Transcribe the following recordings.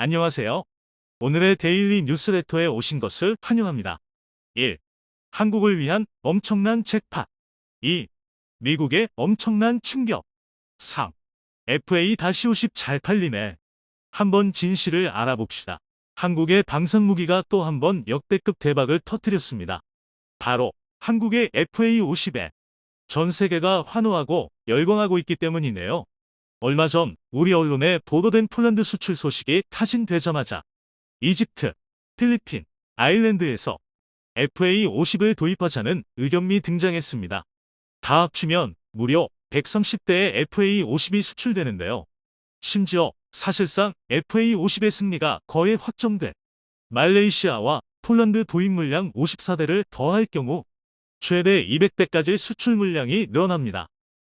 안녕하세요. 오늘의 데일리 뉴스레터에 오신 것을 환영합니다. 1. 한국을 위한 엄청난 잭팟. 2. 미국의 엄청난 충격. 3. FA-50 잘 팔리네. 한번 진실을 알아봅시다. 한국의 방산무기가 또 한 번 역대급 대박을 터뜨렸습니다. 바로 한국의 FA-50에 전 세계가 환호하고 열광하고 있기 때문이네요. 얼마 전 우리 언론에 보도된 폴란드 수출 소식이 타진되자마자 이집트, 필리핀, 아일랜드에서 FA-50을 도입하자는 의견이 등장했습니다. 다 합치면 무려 130대의 FA-50이 수출되는데요. 심지어 사실상 FA-50의 승리가 거의 확정돼 말레이시아와 폴란드 도입 물량 54대를 더할 경우 최대 200대까지 수출 물량이 늘어납니다.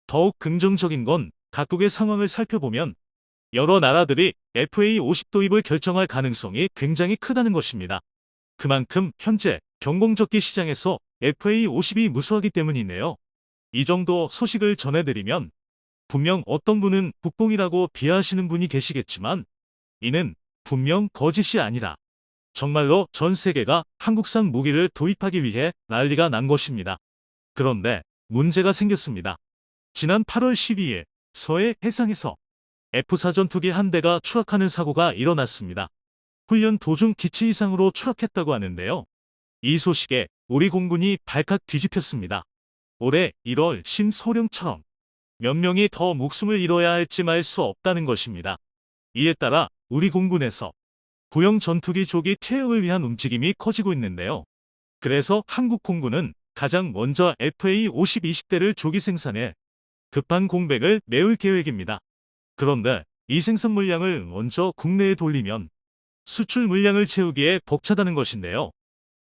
더욱 긍정적인 건 각국의 상황을 살펴보면 여러 나라들이 FA-50 도입을 결정할 가능성이 굉장히 크다는 것입니다. 그만큼 현재 경공접기 시장에서 FA-50이 무수하기 때문이네요. 이 정도 소식을 전해드리면 분명 어떤 분은 국뽕이라고 비하하시는 분이 계시겠지만 이는 분명 거짓이 아니라 정말로 전 세계가 한국산 무기를 도입하기 위해 난리가 난 것입니다. 그런데 문제가 생겼습니다. 지난 8월 12일 서해 해상에서 F4 전투기 한 대가 추락하는 사고가 일어났습니다. 훈련 도중 기체 이상으로 추락했다고 하는데요. 이 소식에 우리 공군이 발칵 뒤집혔습니다. 올해 1월 심소령처럼 몇 명이 더 목숨을 잃어야 할지 말 수 없다는 것입니다. 이에 따라 우리 공군에서 구형 전투기 조기 퇴역을 위한 움직임이 커지고 있는데요. 그래서 한국 공군은 가장 먼저 FA-50 20대를 조기 생산해 급한 공백을 메울 계획입니다. 그런데 이 생산 물량을 먼저 국내에 돌리면 수출 물량을 채우기에 벅차다는 것인데요.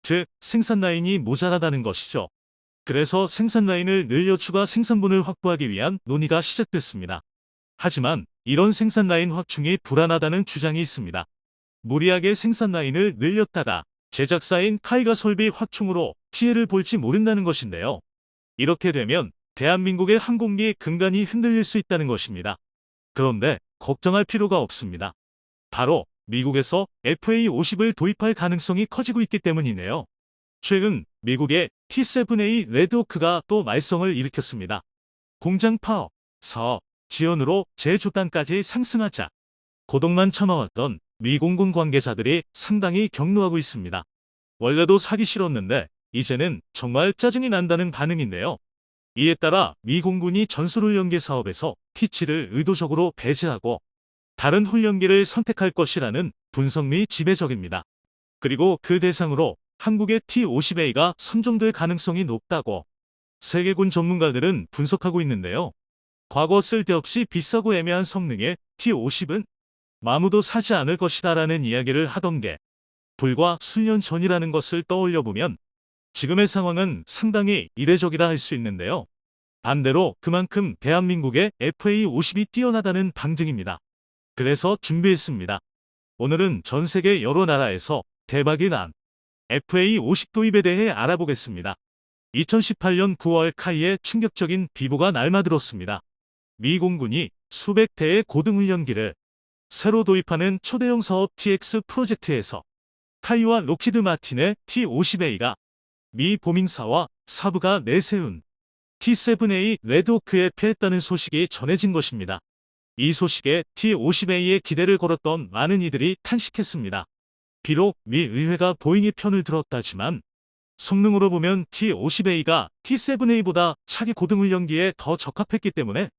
즉, 생산 라인이 모자라다는 것이죠. 그래서 생산 라인을 늘려 추가 생산분을 확보하기 위한 논의가 시작됐습니다. 하지만 이런 생산 라인 확충이 불안하다는 주장이 있습니다. 무리하게 생산 라인을 늘렸다가 제작사인 카이가 설비 확충으로 피해를 볼지 모른다는 것인데요. 이렇게 되면 대한민국의 항공기 근간이 흔들릴 수 있다는 것입니다. 그런데 걱정할 필요가 없습니다. 바로 미국에서 FA-50을 도입할 가능성이 커지고 있기 때문이네요. 최근 미국의 T-7A 레드호크가 또 말썽을 일으켰습니다. 공장 파업, 사업, 지원으로 제조단까지 상승하자 고독만 참아왔던 미 공군 관계자들이 상당히 격노하고 있습니다. 원래도 사기 싫었는데 이제는 정말 짜증이 난다는 반응인데요. 이에 따라 미 공군이 전술훈련기 사업에서 T7를 의도적으로 배제하고 다른 훈련기를 선택할 것이라는 분석이 지배적입니다. 그리고 그 대상으로 한국의 T-50A가 선정될 가능성이 높다고 세계군 전문가들은 분석하고 있는데요. 과거 쓸데없이 비싸고 애매한 성능의 T-50은 아무도 사지 않을 것이다라는 이야기를 하던 게 불과 수년 전이라는 것을 떠올려보면 지금의 상황은 상당히 이례적이라 할 수 있는데요. 반대로 그만큼 대한민국의 FA-50이 뛰어나다는 방증입니다. 그래서 준비했습니다. 오늘은 전 세계 여러 나라에서 대박이 난 FA-50 도입에 대해 알아보겠습니다. 2018년 9월 카이의 충격적인 비보가 날마들었습니다. 미 공군이 수백 대의 고등훈련기를 새로 도입하는 초대형 사업 TX 프로젝트에서 카이와 록히드 마틴의 T-50A가 미 보밍사와 사부가 내세운 T-7A 레드호크에 패했다는 소식이 전해진 것입니다. 이 소식에 T-50A에 기대를 걸었던 많은 이들이 탄식했습니다. 비록 미 의회가 보잉의 편을 들었다지만 성능으로 보면 T-50A가 T-7A보다 차기 고등훈련기에 더 적합했기 때문에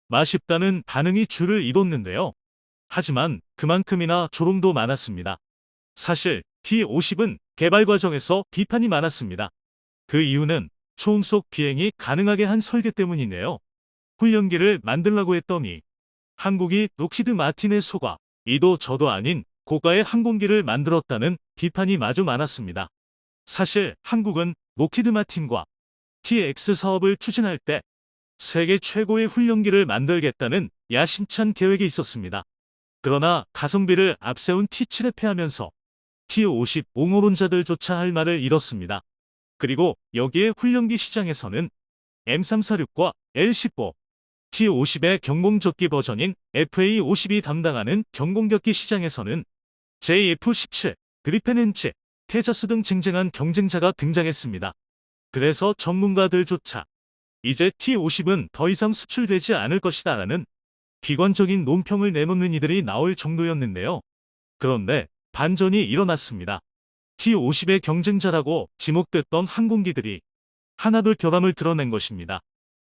아쉽다는 반응이 줄을 이뤘는데요. 하지만 그만큼이나 조롱도 많았습니다. 사실 T-50은 개발 과정에서 비판이 많았습니다. 그 이유는 초음속 비행이 가능하게 한 설계 때문이네요. 훈련기를 만들라고 했더니 한국이 록히드 마틴의 소가 이도 저도 아닌 고가의 항공기를 만들었다는 비판이 마주 많았습니다. 사실 한국은 록히드 마틴과 TX 사업을 추진할 때 세계 최고의 훈련기를 만들겠다는 야심찬 계획이 있었습니다. 그러나 가성비를 앞세운 T7에 패하면서 T-50 옹호론자들조차 할 말을 잃었습니다. 그리고 여기에 훈련기 시장에서는 M346과 L-15, T-50의 경공조끼 버전인 FA-50이 담당하는 경공격기 시장에서는 JF-17, 그리펜 엔치, 테자스 등 쟁쟁한 경쟁자가 등장했습니다. 그래서 전문가들조차 이제 T-50은 더 이상 수출되지 않을 것이다라는 비관적인 논평을 내놓는 이들이 나올 정도였는데요. 그런데 반전이 일어났습니다. T-50의 경쟁자라고 지목됐던 항공기들이 하나둘 결함을 드러낸 것입니다.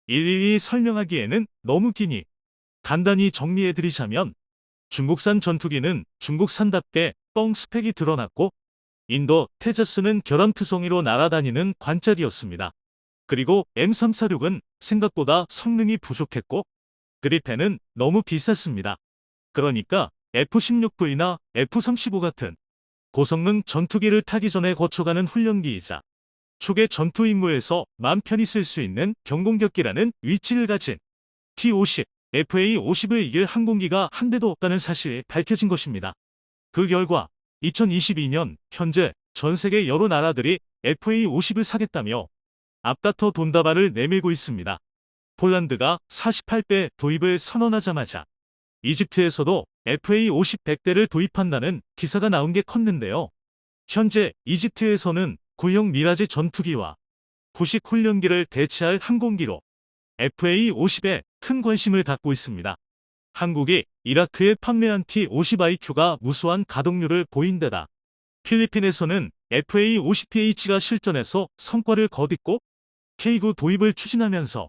일일이 설명하기에는 너무 기니 간단히 정리해드리자면 중국산 전투기는 중국산답게 뻥 스펙이 드러났고 인도 테자스는 결함투성이로 날아다니는 관짝이었습니다. 그리고 M346은 생각보다 성능이 부족했고 그리펜은 너무 비쌌습니다. 그러니까 F-16V나 F-35 같은 고성능 전투기를 타기 전에 거쳐가는 훈련기이자 초계 전투 임무에서 맘 편히 쓸 수 있는 경공격기라는 위치를 가진 T-50, FA-50을 이길 항공기가 한 대도 없다는 사실이 밝혀진 것입니다. 그 결과 2022년 현재 전 세계 여러 나라들이 FA-50을 사겠다며 앞다퉈 돈다발을 내밀고 있습니다. 폴란드가 48대 도입을 선언하자마자 이집트에서도 FA-50 100대를 도입한다는 기사가 나온 게 컸는데요. 현재 이집트에서는 구형 미라지 전투기와 구식 훈련기를 대체할 항공기로 FA-50에 큰 관심을 갖고 있습니다. 한국이 이라크에 판매한 T-50IQ가 무수한 가동률을 보인 데다 필리핀에서는 FA-50PH가 실전에서 성과를 거뒀고 K9 도입을 추진하면서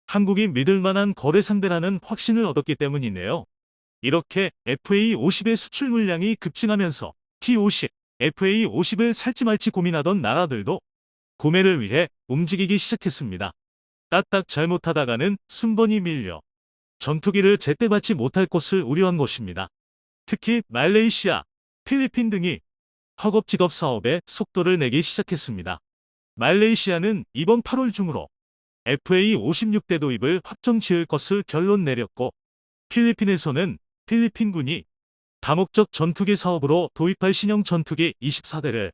한국이 믿을 만한 거래 상대라는 확신을 얻었기 때문이네요. 이렇게 FA-50의 수출 물량이 급증하면서 T-50, FA-50을 살지 말지 고민하던 나라들도 구매를 위해 움직이기 시작했습니다. 까딱 잘못하다가는 순번이 밀려 전투기를 제때 받지 못할 것을 우려한 것입니다. 특히 말레이시아, 필리핀 등이 허겁지겁 사업에 속도를 내기 시작했습니다. 말레이시아는 이번 8월 중으로 FA-56대 도입을 확정 지을 것을 결론 내렸고 필리핀에서는 필리핀군이 다목적 전투기 사업으로 도입할 신형 전투기 24대를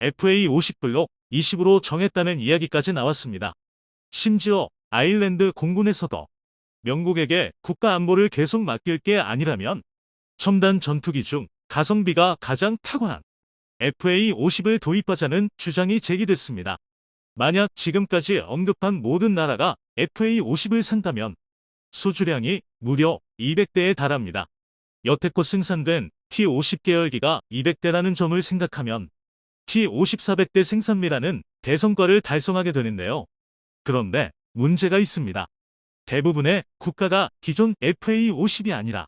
FA-50 블록 20으로 정했다는 이야기까지 나왔습니다. 심지어 아일랜드 공군에서도 영국에게 국가 안보를 계속 맡길 게 아니라면 첨단 전투기 중 가성비가 가장 탁월한 FA-50을 도입하자는 주장이 제기됐습니다. 만약 지금까지 언급한 모든 나라가 FA-50을 산다면 수주량이 무려 200대에 달합니다. 여태껏 생산된 T-50 계열기가 200대라는 점을 생각하면 T-50 400대 생산미라는 대성과를 달성하게 되는데요. 그런데 문제가 있습니다. 대부분의 국가가 기존 FA-50이 아니라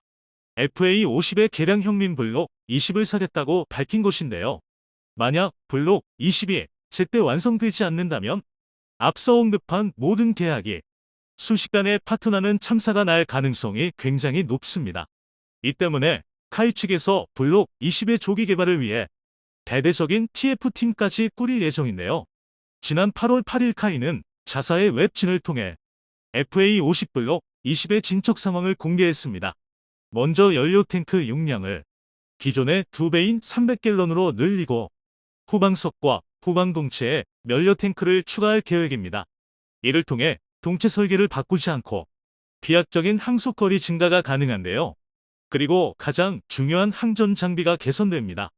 FA-50의 개량형민 블록 20을 사겠다고 밝힌 것인데요. 만약 블록 20이 제때 완성되지 않는다면 앞서 언급한 모든 계약이 순식간에 파토나는 참사가 날 가능성이 굉장히 높습니다. 이 때문에 카이 측에서 블록 20의 조기 개발을 위해 대대적인 TF팀까지 꾸릴 예정인데요. 지난 8월 8일 카이는 자사의 웹진을 통해 FA-50 블록 20의 진척 상황을 공개했습니다. 먼저 연료 탱크 용량을 기존의 2배인 300갤런으로 늘리고 후방석과 후방 동체에 연료 탱크를 추가할 계획입니다. 이를 통해 동체 설계를 바꾸지 않고 비약적인 항속거리 증가가 가능한데요. 그리고 가장 중요한 항전 장비가 개선됩니다.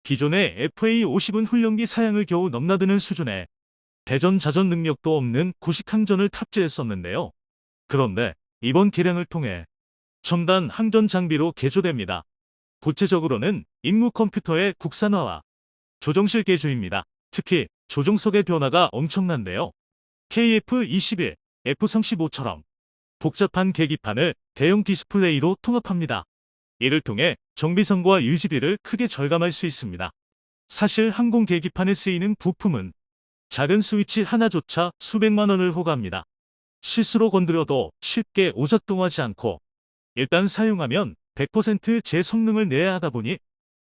기존의 FA-50은 훈련기 사양을 겨우 넘나드는 수준의 대전 자전 능력도 없는 구식 항전을 탑재했었는데요. 그런데 이번 개량을 통해 첨단 항전 장비로 개조됩니다. 구체적으로는 임무 컴퓨터의 국산화와 조정실 개조입니다. 특히 조종석의 변화가 엄청난데요. KF-21, F-35처럼 복잡한 계기판을 대형 디스플레이로 통합합니다. 이를 통해 정비성과 유지비를 크게 절감할 수 있습니다. 사실 항공 계기판에 쓰이는 부품은 작은 스위치 하나조차 수백만 원을 호가합니다. 실수로 건드려도 쉽게 오작동하지 않고 일단 사용하면 100% 제 성능을 내야 하다 보니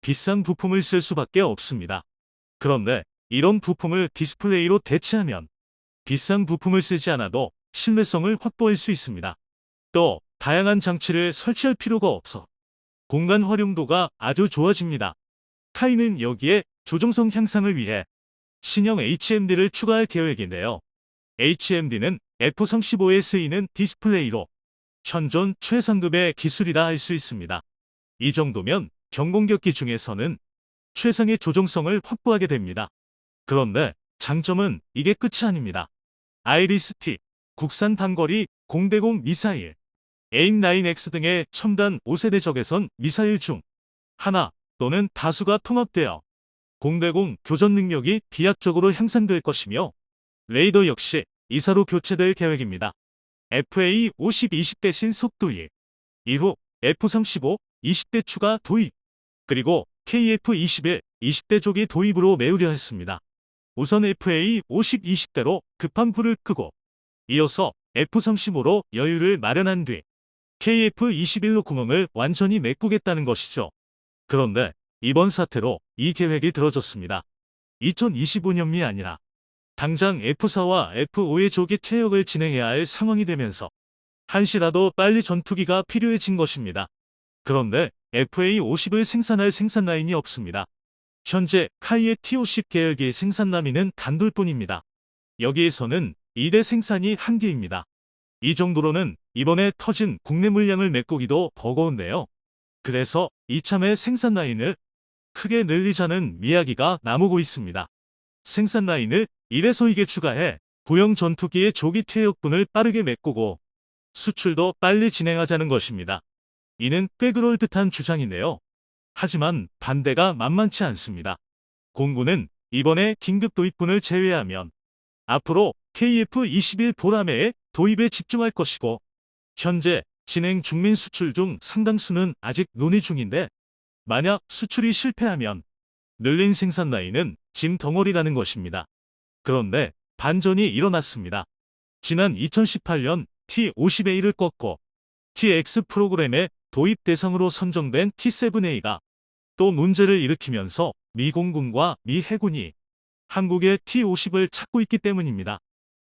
비싼 부품을 쓸 수밖에 없습니다. 그런데 이런 부품을 디스플레이로 대체하면 비싼 부품을 쓰지 않아도 신뢰성을 확보할 수 있습니다. 또 다양한 장치를 설치할 필요가 없어 공간 활용도가 아주 좋아집니다. 카이는 여기에 조종성 향상을 위해 신형 HMD를 추가할 계획인데요. HMD는 F-35에 쓰이는 디스플레이로 현존 최상급의 기술이라 할 수 있습니다. 이 정도면 경공격기 중에서는 최상의 조종성을 확보하게 됩니다. 그런데 장점은 이게 끝이 아닙니다. 아이리스-T, 국산 단거리 공대공 미사일, AIM-9X 등의 첨단 5세대 적외선 미사일 중 하나 또는 다수가 통합되어 공대공 교전 능력이 비약적으로 향상될 것이며 레이더 역시 이사로 교체될 계획입니다. FA-50 20대 신속 도입, 이후 F-35 20대 추가 도입, 그리고 KF-21 20대 조기 도입으로 메우려 했습니다. 우선 FA-50 20대로 급한 불을 끄고 이어서 F-35로 여유를 마련한 뒤 KF-21로 구멍을 완전히 메꾸겠다는 것이죠. 그런데 이번 사태로 이 계획이 들어졌습니다. 2025년이 아니라 당장 F4와 F5의 조기 퇴역을 진행해야 할 상황이 되면서 한시라도 빨리 전투기가 필요해진 것입니다. 그런데 FA-50을 생산할 생산 라인이 없습니다. 현재 카이의 T-50 계열기의 생산 라인은 단둘뿐입니다. 여기에서는 2대 생산이 한계입니다. 이 정도로는 이번에 터진 국내 물량을 메꾸기도 버거운데요. 그래서 이참에 생산 라인을 크게 늘리자는 이야기가 나오고 있습니다. 생산 라인을 1에서 2개 추가해 구형 전투기의 조기 퇴역분을 빠르게 메꾸고 수출도 빨리 진행하자는 것입니다. 이는 꽤 그럴듯한 주장인데요. 하지만 반대가 만만치 않습니다. 공군은 이번에 긴급 도입분을 제외하면 앞으로 KF-21 보라매의 도입에 집중할 것이고 현재 진행 중민 수출 중 상당수는 아직 논의 중인데 만약 수출이 실패하면 늘린 생산 라인은 짐 덩어리라는 것입니다. 그런데 반전이 일어났습니다. 지난 2018년 T-50A를 꺾고 TX 프로그램의 도입 대상으로 선정된 T-7A가 또 문제를 일으키면서 미 공군과 미 해군이 한국의 T-50을 찾고 있기 때문입니다.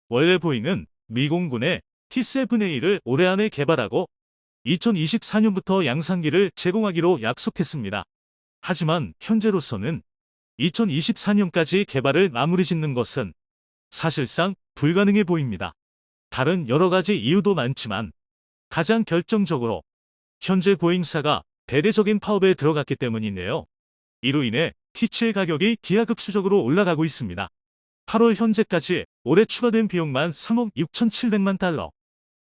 원래 보잉은 미 공군의 T-7A를 올해 안에 개발하고 2024년부터 양산기를 제공하기로 약속했습니다. 하지만 현재로서는 2024년까지 개발을 마무리 짓는 것은 사실상 불가능해 보입니다. 다른 여러 가지 이유도 많지만 가장 결정적으로 현재 보잉사가 대대적인 파업에 들어갔기 때문인데요. 이로 인해 T7 가격이 기하급수적으로 올라가고 있습니다. 8월 현재까지 올해 추가된 비용만 3억 6,700만 달러,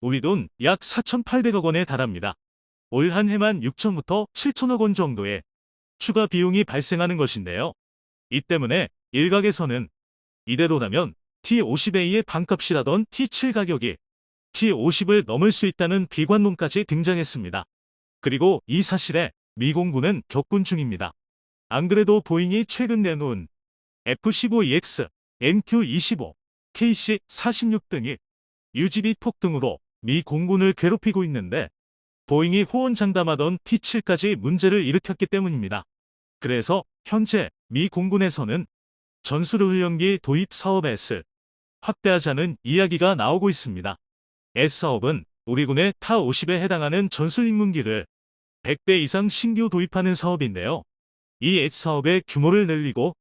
우리 돈 약 4,800억 원에 달합니다. 올 한 해만 6천부터 7천억 원 정도의 추가 비용이 발생하는 것인데요. 이 때문에 일각에서는 이대로라면 T-50A의 반값이라던 T7 가격이 T-50을 넘을 수 있다는 비관론까지 등장했습니다. 그리고 이 사실에 미 공군은 격분 중입니다. 안 그래도 보잉이 최근 내놓은 F-15EX, MQ-25, KC-46 등이 UGV 폭 등으로 미 공군을 괴롭히고 있는데 보잉이 호언장담하던 T7까지 문제를 일으켰기 때문입니다. 그래서 현재 미 공군에서는 전술훈련기 도입 사업 S를 확대하자는 이야기가 나오고 있습니다. S 사업은 우리 군의 타-50에 해당하는 전술인문기를 100대 이상 신규 도입하는 사업인데요. 이 S 사업의 규모를 늘리고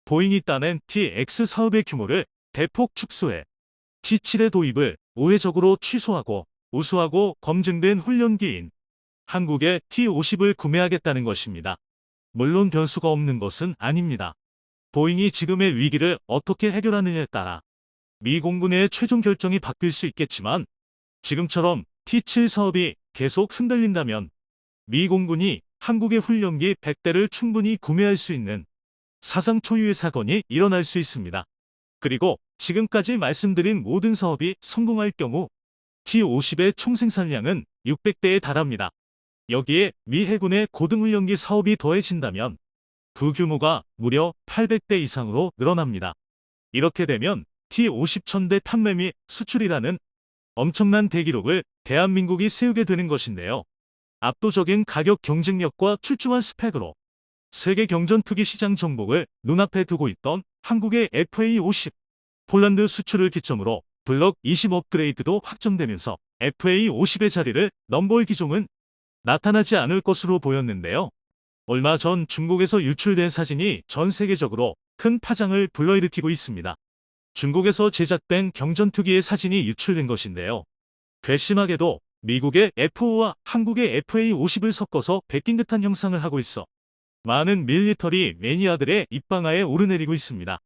보잉이 따낸 TX 사업의 규모를 대폭 축소해 T7의 도입을 우회적으로 취소하고 우수하고 검증된 훈련기인 한국의 T-50을 구매하겠다는 것입니다. 물론 변수가 없는 것은 아닙니다. 보잉이 지금의 위기를 어떻게 해결하느냐에 따라 미 공군의 최종 결정이 바뀔 수 있겠지만 지금처럼 T7 사업이 계속 흔들린다면 미 공군이 한국의 훈련기 100대를 충분히 구매할 수 있는 사상 초유의 사건이 일어날 수 있습니다. 그리고 지금까지 말씀드린 모든 사업이 성공할 경우 T-50의 총 생산량은 600대에 달합니다. 여기에 미 해군의 고등훈련기 사업이 더해진다면 그 규모가 무려 800대 이상으로 늘어납니다. 이렇게 되면 T-50 1000대 판매 및 수출이라는 엄청난 대기록을 대한민국이 세우게 되는 것인데요. 압도적인 가격 경쟁력과 출중한 스펙으로 세계 경전투기 시장 정복을 눈앞에 두고 있던 한국의 FA-50, 폴란드 수출을 기점으로 블록 20 업그레이드도 확정되면서 FA-50의 자리를 넘볼 기종은 나타나지 않을 것으로 보였는데요. 얼마 전 중국에서 유출된 사진이 전 세계적으로 큰 파장을 불러일으키고 있습니다. 중국에서 제작된 경전투기의 사진이 유출된 것인데요. 괘씸하게도 미국의 F5와 한국의 FA-50을 섞어서 베낀 듯한 형상을 하고 있어 많은 밀리터리 매니아들의 입방아에 오르내리고 있습니다.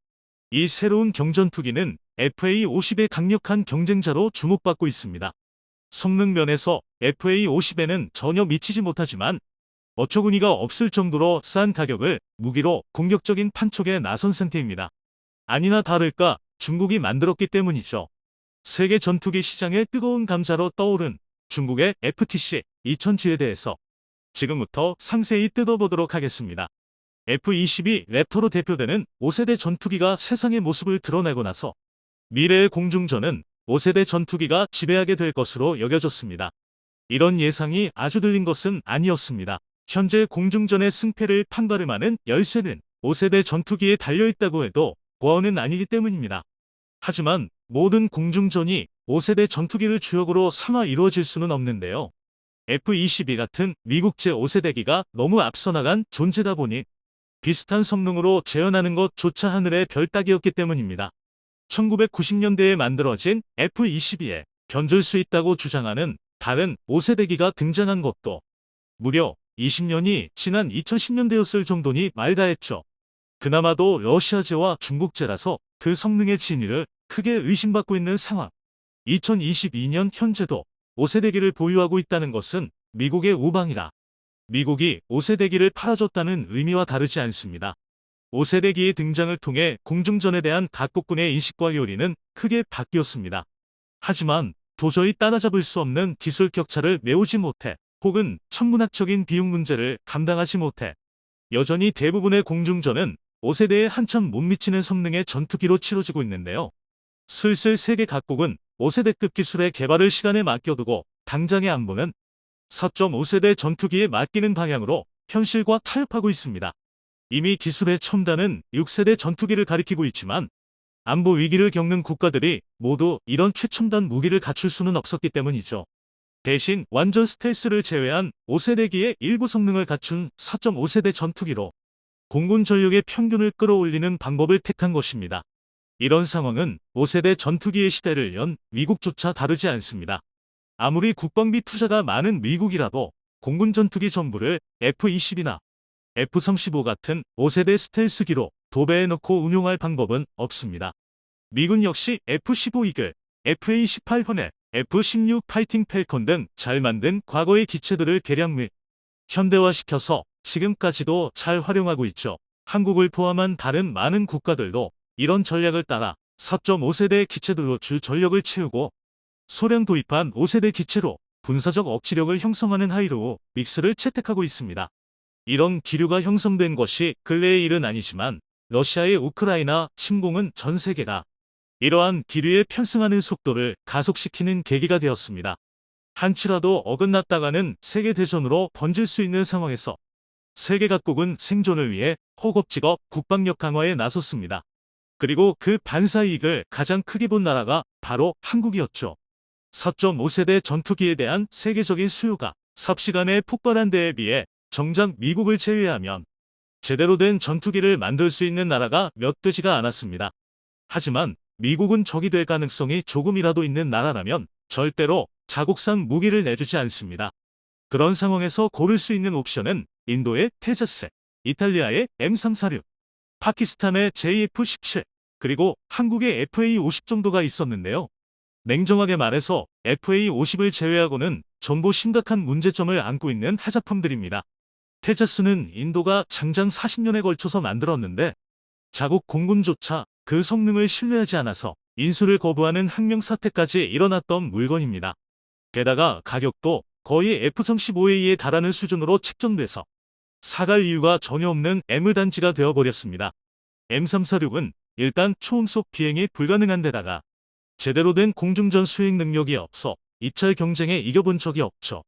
이 새로운 경전투기는 FA-50의 강력한 경쟁자로 주목받고 있습니다. 성능 면에서 FA-50에는 전혀 미치지 못하지만 어처구니가 없을 정도로 싼 가격을 무기로 공격적인 판촉에 나선 상태입니다. 아니나 다를까 중국이 만들었기 때문이죠. 세계 전투기 시장의 뜨거운 감자로 떠오른 중국의 FTC 2000G에 대해서 지금부터 상세히 뜯어보도록 하겠습니다. F-22 랩터로 대표되는 5세대 전투기가 세상의 모습을 드러내고 나서 미래의 공중전은 5세대 전투기가 지배하게 될 것으로 여겨졌습니다. 이런 예상이 아주 들린 것은 아니었습니다. 현재 공중전의 승패를 판가름하는 열쇠는 5세대 전투기에 달려있다고 해도 과언은 아니기 때문입니다. 하지만 모든 공중전이 5세대 전투기를 주역으로 삼아 이루어질 수는 없는데요. F-22 같은 미국제 5세대기가 너무 앞서 나간 존재다 보니 비슷한 성능으로 재현하는 것조차 하늘의 별 따기였기 때문입니다. 1990년대에 만들어진 F-22에 견줄 수 있다고 주장하는 다른 5세대기가 등장한 것도 무려 20년이 지난 2010년대였을 정도니 말다했죠. 그나마도 러시아제와 중국제라서 그 성능의 진위를 크게 의심받고 있는 상황. 2022년 현재도 5세대기를 보유하고 있다는 것은 미국의 우방이라 미국이 5세대기를 팔아줬다는 의미와 다르지 않습니다. 5세대기의 등장을 통해 공중전에 대한 각국군의 인식과 요리는 크게 바뀌었습니다. 하지만 도저히 따라잡을 수 없는 기술 격차를 메우지 못해 혹은 천문학적인 비용 문제를 감당하지 못해 여전히 대부분의 공중전은 5세대에 한참 못 미치는 성능의 전투기로 치러지고 있는데요. 슬슬 세계 각국은 5세대급 기술의 개발을 시간에 맡겨두고 당장의 안보는 4.5세대 전투기에 맡기는 방향으로 현실과 타협하고 있습니다. 이미 기술의 첨단은 6세대 전투기를 가리키고 있지만 안보 위기를 겪는 국가들이 모두 이런 최첨단 무기를 갖출 수는 없었기 때문이죠. 대신 완전 스텔스를 제외한 5세대기의 일부 성능을 갖춘 4.5세대 전투기로 공군 전력의 평균을 끌어올리는 방법을 택한 것입니다. 이런 상황은 5세대 전투기의 시대를 연 미국조차 다르지 않습니다. 아무리 국방비 투자가 많은 미국이라도 공군 전투기 전부를 F-22나 F-35 같은 5세대 스텔스기로 도배해 놓고 운용할 방법은 없습니다. 미군 역시 F-15 이글, FA-18 헌해, F-16 파이팅 펠컨 등 잘 만든 과거의 기체들을 개량 및 현대화시켜서 지금까지도 잘 활용하고 있죠. 한국을 포함한 다른 많은 국가들도 이런 전략을 따라 4.5세대 기체들로 주 전력을 채우고 소량 도입한 5세대 기체로 군사적 억지력을 형성하는 하이로 믹스를 채택하고 있습니다. 이런 기류가 형성된 것이 근래의 일은 아니지만 러시아의 우크라이나 침공은 전 세계가 이러한 기류에 편승하는 속도를 가속시키는 계기가 되었습니다. 한치라도 어긋났다가는 세계대전으로 번질 수 있는 상황에서 세계 각국은 생존을 위해 허겁지겁 국방력 강화에 나섰습니다. 그리고 그 반사이익을 가장 크게 본 나라가 바로 한국이었죠. 4.5세대 전투기에 대한 세계적인 수요가 삽시간에 폭발한 데에 비해 정작 미국을 제외하면 제대로 된 전투기를 만들 수 있는 나라가 몇 되지가 않았습니다. 하지만 미국은 적이 될 가능성이 조금이라도 있는 나라라면 절대로 자국산 무기를 내주지 않습니다. 그런 상황에서 고를 수 있는 옵션은 인도의 테자스, 이탈리아의 M346, 파키스탄의 JF-17, 그리고 한국의 FA-50 정도가 있었는데요. 냉정하게 말해서 FA-50을 제외하고는 전부 심각한 문제점을 안고 있는 하자품들입니다. 테자스는 인도가 장장 40년에 걸쳐서 만들었는데 자국 공군조차 그 성능을 신뢰하지 않아서 인수를 거부하는 항명 사태까지 일어났던 물건입니다. 게다가 가격도 거의 F-35A에 달하는 수준으로 책정돼서 사갈 이유가 전혀 없는 애물단지가 되어버렸습니다. M346은 일단 초음속 비행이 불가능한 데다가 제대로 된 공중전 수행 능력이 없어 입찰 경쟁에 이겨본 적이 없죠.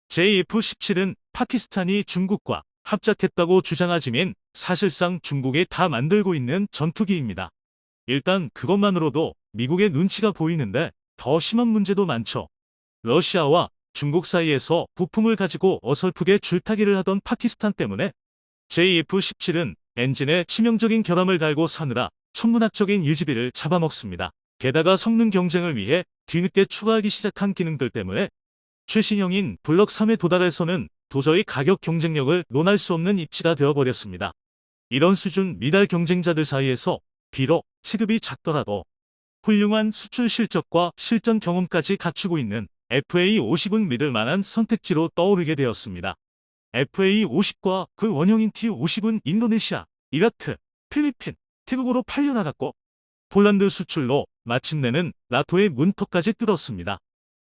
JF-17은 파키스탄이 중국과 합작했다고 주장하지만 사실상 중국이 다 만들고 있는 전투기입니다. 일단 그것만으로도 미국의 눈치가 보이는데 더 심한 문제도 많죠. 러시아와 중국 사이에서 부품을 가지고 어설프게 줄타기를 하던 파키스탄 때문에 JF-17은 엔진에 치명적인 결함을 달고 사느라 천문학적인 유지비를 잡아먹습니다. 게다가 성능 경쟁을 위해 뒤늦게 추가하기 시작한 기능들 때문에 최신형인 블럭 3에 도달해서는 도저히 가격 경쟁력을 논할 수 없는 입지가 되어버렸습니다. 이런 수준 미달 경쟁자들 사이에서 비록 체급이 작더라도 훌륭한 수출 실적과 실전 경험까지 갖추고 있는 FA50은 믿을 만한 선택지로 떠오르게 되었습니다. FA50과 그 원형인 T50은 인도네시아, 이라크, 필리핀, 태국으로 팔려나갔고 폴란드 수출로 마침내는 나토의 문턱까지 뚫었습니다.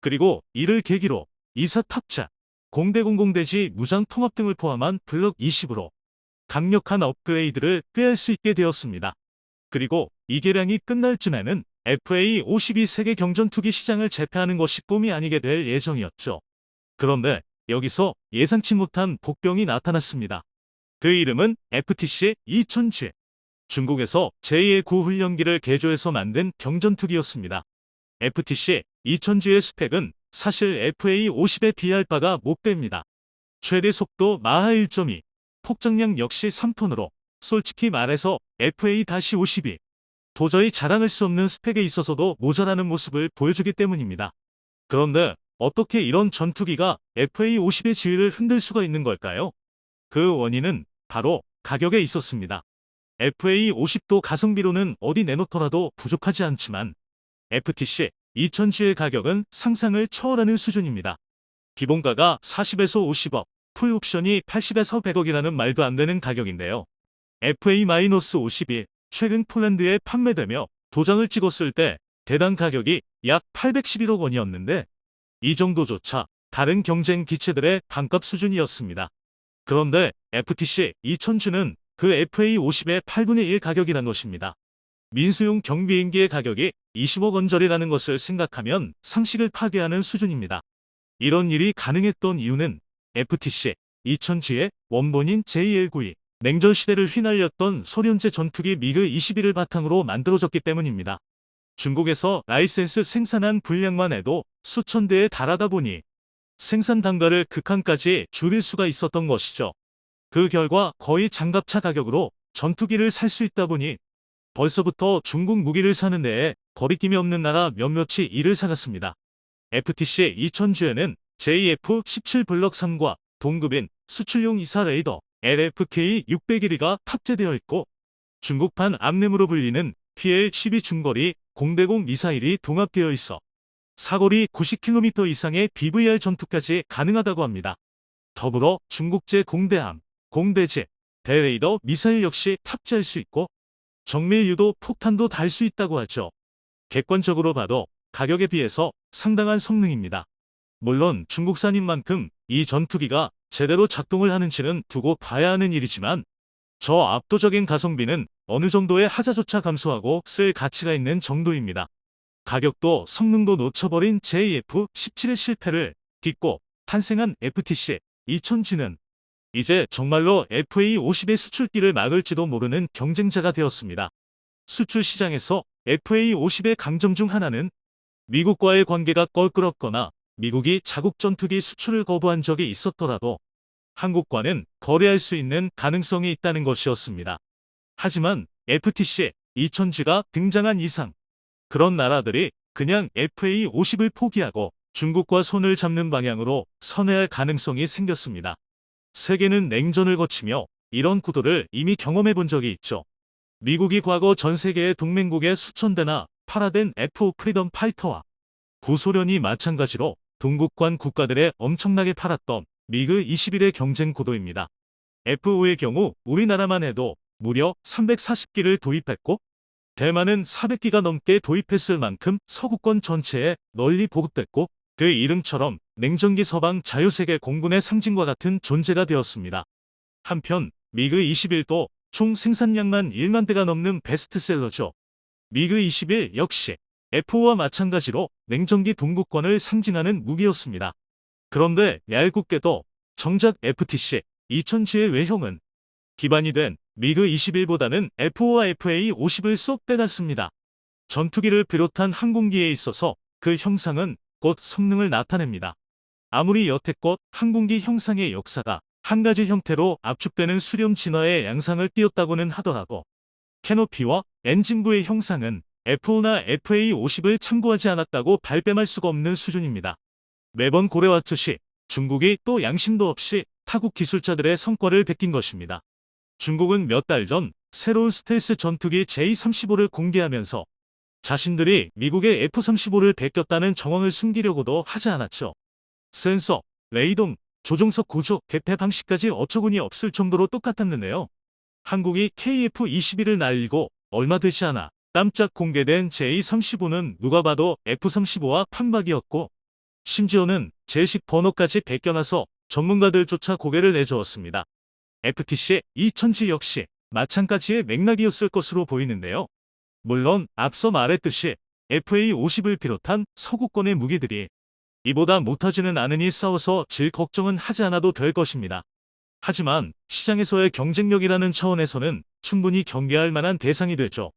그리고 이를 계기로 이사 탑차, 공대공공대지 무장 통합 등을 포함한 블록 20으로 강력한 업그레이드를 꾀할 수 있게 되었습니다. 그리고 이 개량이 끝날 쯤에는 FA52 세계 경전투기 시장을 제패하는 것이 꿈이 아니게 될 예정이었죠. 그런데 여기서 예상치 못한 복병이 나타났습니다. 그 이름은 FTC 2000G. 중국에서 제2의 구훈련기를 개조해서 만든 경전투기였습니다. FTC 2000G의 스펙은 사실 FA50에 비할 바가 못 됩니다. 최대 속도 마하 1.2, 폭장량 역시 3톤으로 솔직히 말해서 FA-52 도저히 자랑할 수 없는 스펙에 있어서도 모자라는 모습을 보여주기 때문입니다. 그런데 어떻게 이런 전투기가 FA50의 지위를 흔들 수가 있는 걸까요? 그 원인은 바로 가격에 있었습니다. FA50도 가성비로는 어디 내놓더라도 부족하지 않지만 FTC 2000G의 가격은 상상을 초월하는 수준입니다. 기본가가 40에서 50억, 풀옵션이 80에서 100억이라는 말도 안 되는 가격인데요. FA-52 최근 폴란드에 판매되며 도장을 찍었을 때 대당 가격이 약 811억 원이었는데 이 정도조차 다른 경쟁 기체들의 반값 수준이었습니다. 그런데 FTC 2000G는 그 FA50의 8분의 1 가격이란 것입니다. 민수용 경비행기의 가격이 20억 원짜리라는 것을 생각하면 상식을 파괴하는 수준입니다. 이런 일이 가능했던 이유는 FTC 2000G의 원본인 JL92 냉전 시대를 휘날렸던 소련제 전투기 미그 21을 바탕으로 만들어졌기 때문입니다. 중국에서 라이센스 생산한 분량만 해도 수천 대에 달하다 보니 생산 단가를 극한까지 줄일 수가 있었던 것이죠. 그 결과 거의 장갑차 가격으로 전투기를 살 수 있다 보니 벌써부터 중국 무기를 사는 데에 거리낌이 없는 나라 몇몇이 이를 사갔습니다. FTC 2000G에는 JF-17 블럭 3과 동급인 수출용 이사 레이더 LFK-601가 탑재되어 있고 중국판 암램으로 불리는 PL-12 중거리 공대공 미사일이 동합되어 있어 사거리 90km 이상의 BVR 전투까지 가능하다고 합니다. 더불어 중국제 공대함, 공대지, 대레이더 미사일 역시 탑재할 수 있고 정밀 유도 폭탄도 달 수 있다고 하죠. 객관적으로 봐도 가격에 비해서 상당한 성능입니다. 물론 중국산인 만큼 이 전투기가 제대로 작동을 하는지는 두고 봐야 하는 일이지만 저 압도적인 가성비는 어느 정도의 하자조차 감수하고 쓸 가치가 있는 정도입니다. 가격도 성능도 놓쳐버린 JF-17의 실패를 딛고 탄생한 FTC 2000G는 이제 정말로 FA50의 수출기를 막을지도 모르는 경쟁자가 되었습니다. 수출 시장에서 FA50의 강점 중 하나는 미국과의 관계가 껄끄럽거나 미국이 자국 전투기 수출을 거부한 적이 있었더라도 한국과는 거래할 수 있는 가능성이 있다는 것이었습니다. 하지만 FTC 2000G가 등장한 이상 그런 나라들이 그냥 FA50을 포기하고 중국과 손을 잡는 방향으로 선회할 가능성이 생겼습니다. 세계는 냉전을 거치며 이런 구도를 이미 경험해 본 적이 있죠. 미국이 과거 전 세계의 동맹국의 수천 대나 팔아댄 F 프리덤 파이터와 구소련이 마찬가지로 동국관 국가들의 엄청나게 팔았던 미그 21의 경쟁 구도입니다. F5의 경우 우리나라만 해도 무려 340기를 도입했고 대만은 400기가 넘게 도입했을 만큼 서구권 전체에 널리 보급됐고 그 이름처럼 냉전기 서방 자유세계 공군의 상징과 같은 존재가 되었습니다. 한편 미그 21도 총 생산량만 1만 대가 넘는 베스트셀러죠. 미그 21 역시 F5와 마찬가지로 냉전기 동국권을 상징하는 무기였습니다. 그런데 얄궂게도 정작 FTC 2000G의 외형은 기반이 된 미그 21보다는 F5와 FA50을 쏙 빼놨습니다. 전투기를 비롯한 항공기에 있어서 그 형상은 곧 성능을 나타냅니다. 아무리 여태껏 항공기 형상의 역사가 한 가지 형태로 압축되는 수렴 진화의 양상을 띄었다고는 하더라도 캐노피와 엔진부의 형상은 F5나 FA50을 참고하지 않았다고 발뺌할 수가 없는 수준입니다. 매번 고래왔듯이 중국이 또 양심도 없이 타국 기술자들의 성과를 베낀 것입니다. 중국은 몇 달 전 새로운 스텔스 전투기 J-35를 공개하면서 자신들이 미국의 F-35를 베꼈다는 정황을 숨기려고도 하지 않았죠. 센서, 레이동, 조종석 구조, 개폐 방식까지 어처구니 없을 정도로 똑같았는데요. 한국이 KF-21을 날리고 얼마 되지 않아 깜짝 공개된 J-35는 누가 봐도 F-35와 판박이었고 심지어는 제식 번호까지 베껴놔서 전문가들조차 고개를 내저었습니다. FTC 2000G 역시 마찬가지의 맥락이었을 것으로 보이는데요. 물론 앞서 말했듯이 FA-50을 비롯한 서구권의 무기들이 이보다 못하지는 않으니 싸워서 질 걱정은 하지 않아도 될 것입니다. 하지만 시장에서의 경쟁력이라는 차원에서는 충분히 경계할 만한 대상이 되죠.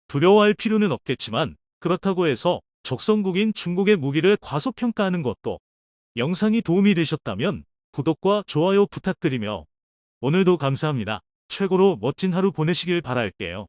두려워할 필요는 없겠지만 그렇다고 해서 적성국인 중국의 무기를 과소평가하는 것도 영상이 도움이 되셨다면 구독과 좋아요 부탁드리며 오늘도 감사합니다. 최고로 멋진 하루 보내시길 바랄게요.